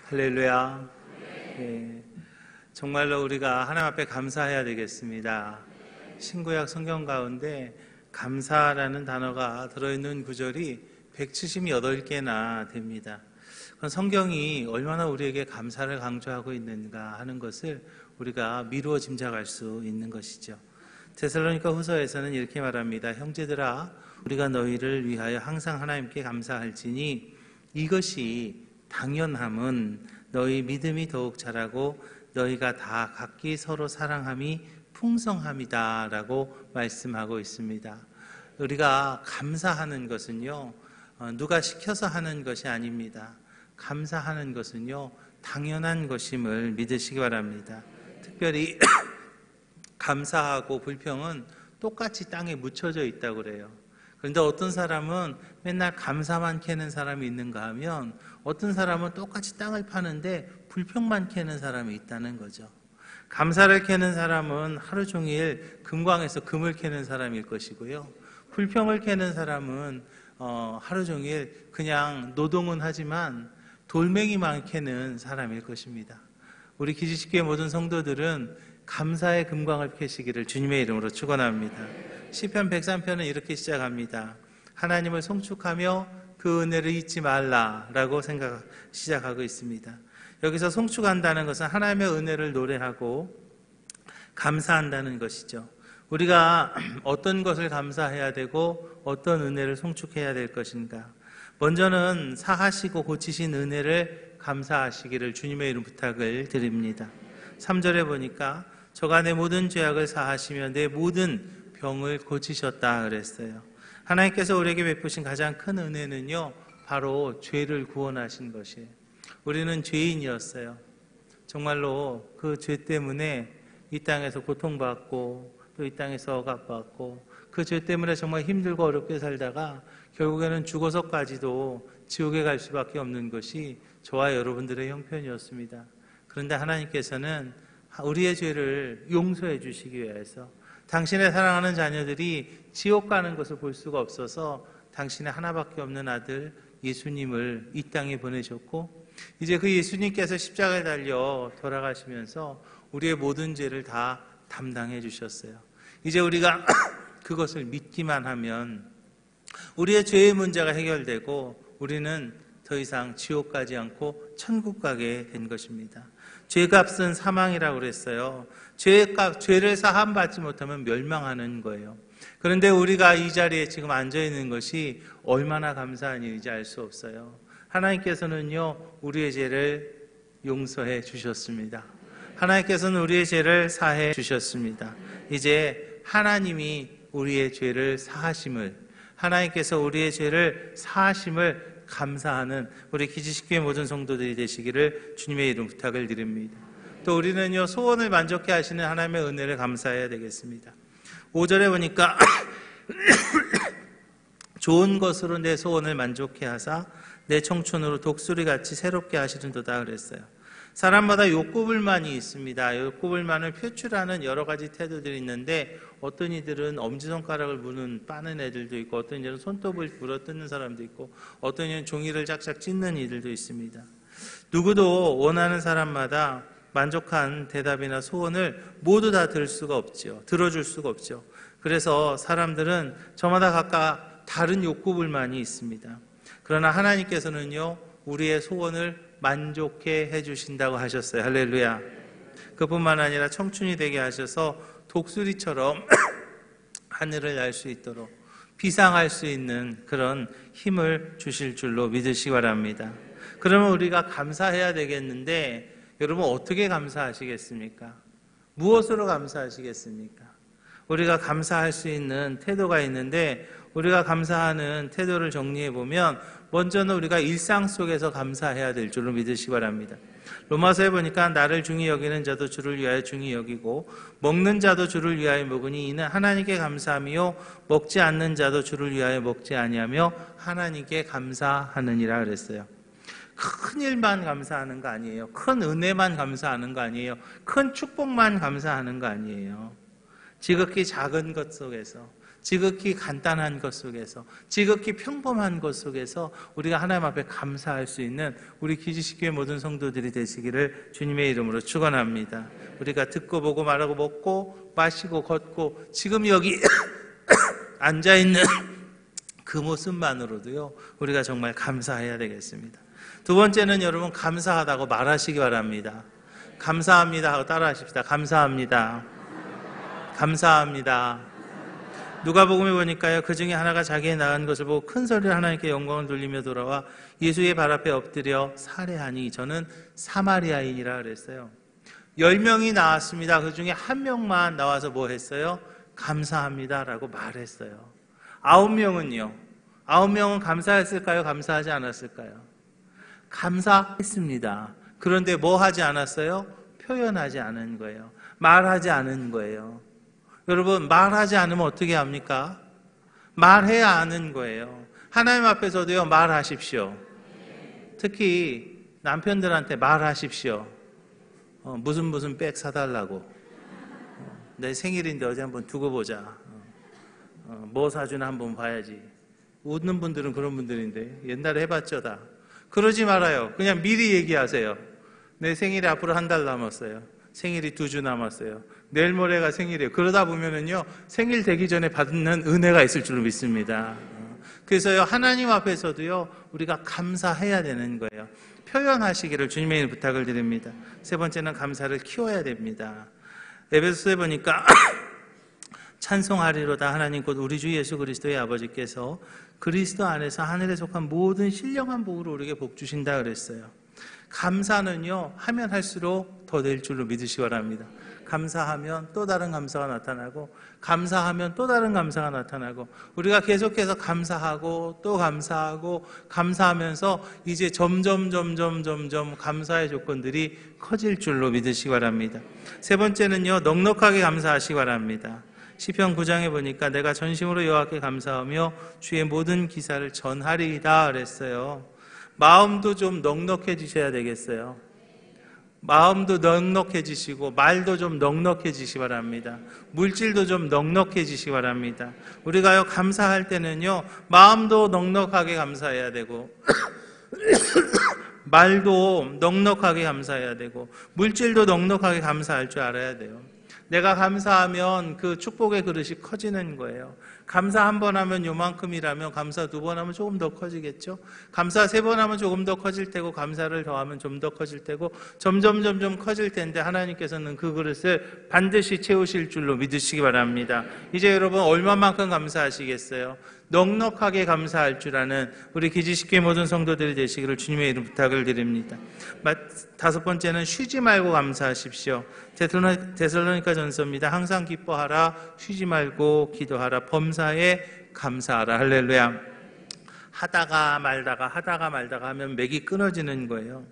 할렐루야. 예, 정말로 우리가 하나님 앞에 감사해야 되겠습니다. 신구약 성경 가운데 감사라는 단어가 들어있는 구절이 178개나 됩니다. 그건 성경이 얼마나 우리에게 감사를 강조하고 있는가 하는 것을 우리가 미루어 짐작할 수 있는 것이죠. 데살로니가 후서에서는 이렇게 말합니다. 형제들아, 우리가 너희를 위하여 항상 하나님께 감사할지니 이것이 당연함은 너희 믿음이 더욱 자라고 너희가 다 각기 서로 사랑함이 풍성함이다 라고 말씀하고 있습니다. 우리가 감사하는 것은요, 누가 시켜서 하는 것이 아닙니다. 감사하는 것은요, 당연한 것임을 믿으시기 바랍니다. 특별히 감사하고 불평은 똑같이 땅에 묻혀져 있다고 그래요. 그런데 어떤 사람은 맨날 감사만 캐는 사람이 있는가 하면 어떤 사람은 똑같이 땅을 파는데 불평만 캐는 사람이 있다는 거죠. 감사를 캐는 사람은 하루 종일 금광에서 금을 캐는 사람일 것이고요. 불평을 캐는 사람은 하루 종일 그냥 노동은 하지만 돌멩이만 캐는 사람일 것입니다. 우리 기지식교회 모든 성도들은 감사의 금광을 캐시기를 주님의 이름으로 축원합니다. 시편 103편은 이렇게 시작합니다. 하나님을 송축하며 그 은혜를 잊지 말라라고 시작하고 있습니다. 여기서 송축한다는 것은 하나님의 은혜를 노래하고 감사한다는 것이죠. 우리가 어떤 것을 감사해야 되고 어떤 은혜를 송축해야 될 것인가? 먼저는 사하시고 고치신 은혜를 감사하시기를 주님의 이름 부탁을 드립니다. 3절에 보니까 저가 내 모든 죄악을 사하시며 내 모든 병을 고치셨다 그랬어요. 하나님께서 우리에게 베푸신 가장 큰 은혜는요, 바로 죄를 구원하신 것이에요. 우리는 죄인이었어요. 정말로 그 죄 때문에 이 땅에서 고통받고 또 이 땅에서 억압받고 그 죄 때문에 정말 힘들고 어렵게 살다가 결국에는 죽어서까지도 지옥에 갈 수밖에 없는 것이 저와 여러분들의 형편이었습니다. 그런데 하나님께서는 우리의 죄를 용서해 주시기 위해서 당신의 사랑하는 자녀들이 지옥 가는 것을 볼 수가 없어서 당신의 하나밖에 없는 아들 예수님을 이 땅에 보내셨고, 이제 그 예수님께서 십자가에 달려 돌아가시면서 우리의 모든 죄를 다 담당해 주셨어요. 이제 우리가 그것을 믿기만 하면 우리의 죄의 문제가 해결되고 우리는 더 이상 지옥 가지 않고 천국 가게 된 것입니다. 죄값은 사망이라고 그랬어요. 죄를 사함받지 못하면 멸망하는 거예요. 그런데 우리가 이 자리에 지금 앉아 있는 것이 얼마나 감사한 일인지 알 수 없어요. 하나님께서는요, 우리의 죄를 용서해 주셨습니다. 하나님께서는 우리의 죄를 사해 주셨습니다. 이제 하나님이 우리의 죄를 사하심을, 하나님께서 우리의 죄를 사하심을 감사하는 우리 기지식교회 모든 성도들이 되시기를 주님의 이름 부탁을 드립니다. 또 우리는요, 소원을 만족해 하시는 하나님의 은혜를 감사해야 되겠습니다. 5절에 보니까 좋은 것으로 내 소원을 만족해 하사 내 청춘으로 독수리같이 새롭게 하시는도다 그랬어요. 사람마다 욕구불만이 있습니다. 욕구불만을 표출하는 여러 가지 태도들이 있는데 어떤 이들은 엄지손가락을 무는 빠는 애들도 있고 어떤 이들은 손톱을 물어뜯는 사람도 있고 어떤 이들은 종이를 짝짝 찢는 이들도 있습니다. 누구도 원하는 사람마다 만족한 대답이나 소원을 모두 다 들어줄 수가 없죠. 그래서 사람들은 저마다 각각 다른 욕구불만이 있습니다. 그러나 하나님께서는요, 우리의 소원을 만족해 해주신다고 하셨어요. 할렐루야. 그뿐만 아니라 청춘이 되게 하셔서 독수리처럼 하늘을 날 수 있도록 비상할 수 있는 그런 힘을 주실 줄로 믿으시기 바랍니다. 그러면 우리가 감사해야 되겠는데 여러분 어떻게 감사하시겠습니까? 무엇으로 감사하시겠습니까? 우리가 감사할 수 있는 태도가 있는데 우리가 감사하는 태도를 정리해 보면 먼저는 우리가 일상 속에서 감사해야 될 줄로 믿으시기 바랍니다. 로마서에 보니까 나를 중히 여기는 자도 주를 위하여 중히 여기고 먹는 자도 주를 위하여 먹으니 이는 하나님께 감사하며 먹지 않는 자도 주를 위하여 먹지 아니하며 하나님께 감사하느니라 그랬어요. 큰 일만 감사하는 거 아니에요. 큰 은혜만 감사하는 거 아니에요. 큰 축복만 감사하는 거 아니에요. 지극히 작은 것 속에서 지극히 간단한 것 속에서, 지극히 평범한 것 속에서 우리가 하나님 앞에 감사할 수 있는 우리 기지식교회 모든 성도들이 되시기를 주님의 이름으로 축원합니다. 우리가 듣고 보고 말하고 먹고 마시고 걷고 지금 여기 앉아있는 그 모습만으로도요, 우리가 정말 감사해야 되겠습니다. 두 번째는 여러분, 감사하다고 말하시기 바랍니다. 감사합니다 하고 따라하십시다. 감사합니다. 감사합니다. 누가복음에 보니까요, 그 중에 하나가 자기의 낳은 것을 보고 큰 소리로 하나님께 영광을 돌리며 돌아와 예수의 발 앞에 엎드려 살해하니 저는 사마리아인이라 그랬어요. 10명이 나왔습니다. 그 중에 한 명만 나와서 뭐 했어요? 감사합니다 라고 말했어요. 9명은요? 9명은 감사했을까요? 감사하지 않았을까요? 감사했습니다. 그런데 뭐 하지 않았어요? 표현하지 않은 거예요. 말하지 않은 거예요. 여러분, 말하지 않으면 어떻게 합니까? 말해야 하는 거예요. 하나님 앞에서도요, 말하십시오. 특히 남편들한테 말하십시오. 무슨 백 사달라고. 내 생일인데 어제 한번 두고 보자. 뭐 사주나 한번 봐야지. 웃는 분들은 그런 분들인데 옛날에 해봤죠 다. 그러지 말아요. 그냥 미리 얘기하세요. 내 생일이 앞으로 한 달 남았어요. 생일이 2주 남았어요. 내일 모레가 생일이에요. 그러다 보면은요, 생일 되기 전에 받는 은혜가 있을 줄로 믿습니다. 그래서요, 하나님 앞에서도요, 우리가 감사해야 되는 거예요. 표현하시기를 주님의 이름으로 부탁을 드립니다. 세 번째는 감사를 키워야 됩니다. 에베소서에 보니까 찬송하리로다 하나님 곧 우리 주 예수 그리스도의 아버지께서 그리스도 안에서 하늘에 속한 모든 신령한 복으로 우리에게 복 주신다 그랬어요. 감사는요, 하면 할수록 더 될 줄로 믿으시기 바랍니다. 감사하면 또 다른 감사가 나타나고, 감사하면 또 다른 감사가 나타나고, 우리가 계속해서 감사하고 또 감사하고 감사하면서 이제 점점 감사의 조건들이 커질 줄로 믿으시기 바랍니다. 세 번째는요, 넉넉하게 감사하시기 바랍니다. 시편 9장에 보니까 내가 전심으로 여호와께 감사하며 주의 모든 기사를 전하리이다 그랬어요. 마음도 좀 넉넉해지셔야 되겠어요. 마음도 넉넉해지시고 말도 좀 넉넉해지시기 바랍니다. 물질도 좀 넉넉해지시기 바랍니다. 우리가요, 감사할 때는요, 마음도 넉넉하게 감사해야 되고 말도 넉넉하게 감사해야 되고 물질도 넉넉하게 감사할 줄 알아야 돼요. 내가 감사하면 그 축복의 그릇이 커지는 거예요. 감사 한 번 하면 요만큼이라면 감사 2번 하면 조금 더 커지겠죠. 감사 3번 하면 조금 더 커질 테고, 감사를 더하면 좀 더 커질 테고, 점점 커질 텐데 하나님께서는 그 그릇을 반드시 채우실 줄로 믿으시기 바랍니다. 이제 여러분, 얼마만큼 감사하시겠어요? 넉넉하게 감사할 줄 아는 우리 기지식교회 모든 성도들이 되시기를 주님의 이름 부탁을 드립니다. 5번째는 쉬지 말고 감사하십시오. 데살로니가 전서입니다. 항상 기뻐하라, 쉬지 말고 기도하라, 범사에 감사하라. 할렐루야. 하다가 말다가 하면 맥이 끊어지는 거예요.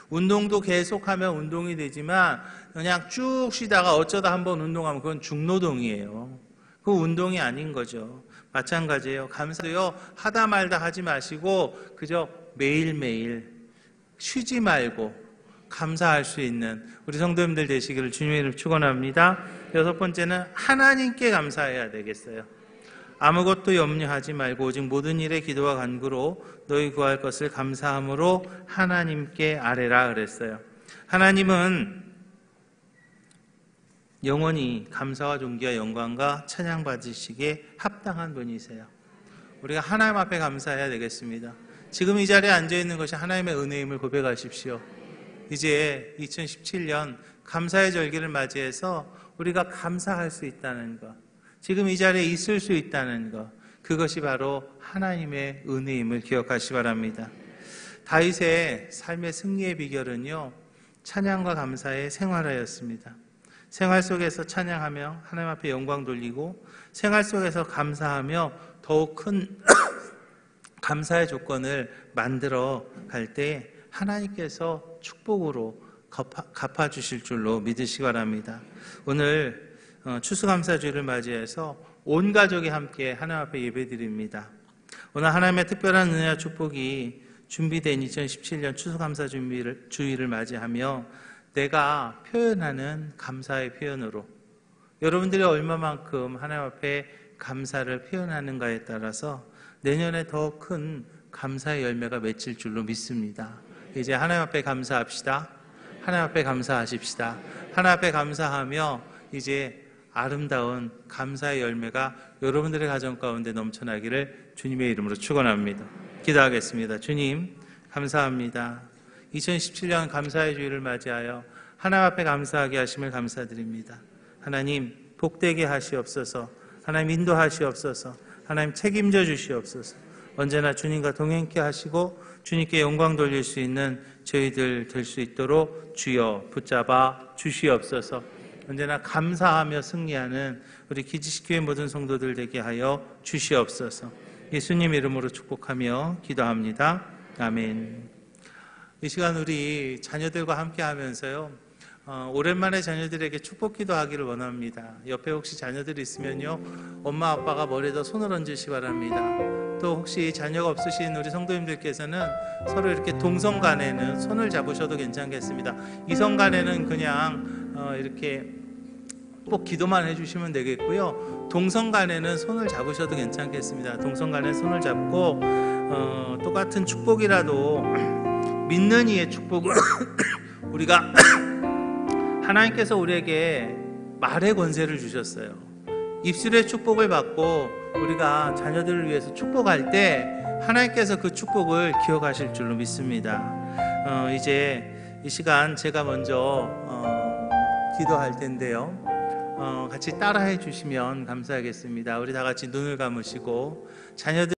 운동도 계속하면 운동이 되지만 그냥 쭉 쉬다가 어쩌다 한번 운동하면 그건 중노동이에요. 그 운동이 아닌 거죠. 마찬가지예요. 감사도요, 하다 말다 하지 마시고 그저 매일매일 쉬지 말고 감사할 수 있는 우리 성도님들 되시기를 주님의 이름으로 축원합니다. 6번째는 하나님께 감사해야 되겠어요. 아무것도 염려하지 말고 오직 모든 일에 기도와 간구로 너희 구할 것을 감사함으로 하나님께 아뢰라 그랬어요. 하나님은 영원히 감사와 존귀와 영광과 찬양 받으시기에 합당한 분이세요. 우리가 하나님 앞에 감사해야 되겠습니다. 지금 이 자리에 앉아있는 것이 하나님의 은혜임을 고백하십시오. 이제 2017년 감사의 절기를 맞이해서 우리가 감사할 수 있다는 것, 지금 이 자리에 있을 수 있다는 것, 그것이 바로 하나님의 은혜임을 기억하시기 바랍니다. 다윗의 삶의 승리의 비결은요, 찬양과 감사의 생활하였습니다. 생활 속에서 찬양하며 하나님 앞에 영광 돌리고, 생활 속에서 감사하며 더욱 큰 감사의 조건을 만들어 갈 때 하나님께서 축복으로 갚아주실 줄로 믿으시기 바랍니다. 오늘 추수감사주일을 맞이해서 온 가족이 함께 하나님 앞에 예배드립니다. 오늘 하나님의 특별한 은혜와 축복이 준비된 2017년 추수감사주일을 맞이하며 내가 표현하는 감사의 표현으로 여러분들이 얼마만큼 하나님 앞에 감사를 표현하는가에 따라서 내년에 더 큰 감사의 열매가 맺힐 줄로 믿습니다. 이제 하나님 앞에 감사합시다. 하나님 앞에 감사하십시다. 하나님 앞에 감사하며 이제 아름다운 감사의 열매가 여러분들의 가정 가운데 넘쳐나기를 주님의 이름으로 축원합니다. 기도하겠습니다. 주님, 감사합니다. 2017년 감사의 주일을 맞이하여 하나님 앞에 감사하게 하심을 감사드립니다. 하나님, 복되게 하시옵소서. 하나님, 인도하시옵소서. 하나님, 책임져 주시옵소서. 언제나 주님과 동행케 하시고 주님께 영광 돌릴 수 있는 저희들 될 수 있도록 주여 붙잡아 주시옵소서. 언제나 감사하며 승리하는 우리 기지식교회 모든 성도들 되게 하여 주시옵소서. 예수님 이름으로 축복하며 기도합니다. 아멘. 이 시간 우리 자녀들과 함께 하면서요, 오랜만에 자녀들에게 축복 기도하기를 원합니다. 옆에 혹시 자녀들이 있으면요, 엄마 아빠가 머리에다 손을 얹으시 바랍니다. 또 혹시 자녀가 없으신 우리 성도님들께서는 서로 이렇게 동성 간에는 손을 잡으셔도 괜찮겠습니다. 이성 간에는 그냥 이렇게 꼭 기도만 해주시면 되겠고요. 동성 간에는 손을 잡으셔도 괜찮겠습니다. 동성 간에 손을 잡고 똑같은 축복이라도 믿는 이의 축복을 우리가 하나님께서 우리에게 말의 권세를 주셨어요. 입술의 축복을 받고 우리가 자녀들을 위해서 축복할 때 하나님께서 그 축복을 기억하실 줄로 믿습니다. 이제 이 시간 제가 먼저 기도할 텐데요, 같이 따라해 주시면 감사하겠습니다. 우리 다 같이 눈을 감으시고 자녀들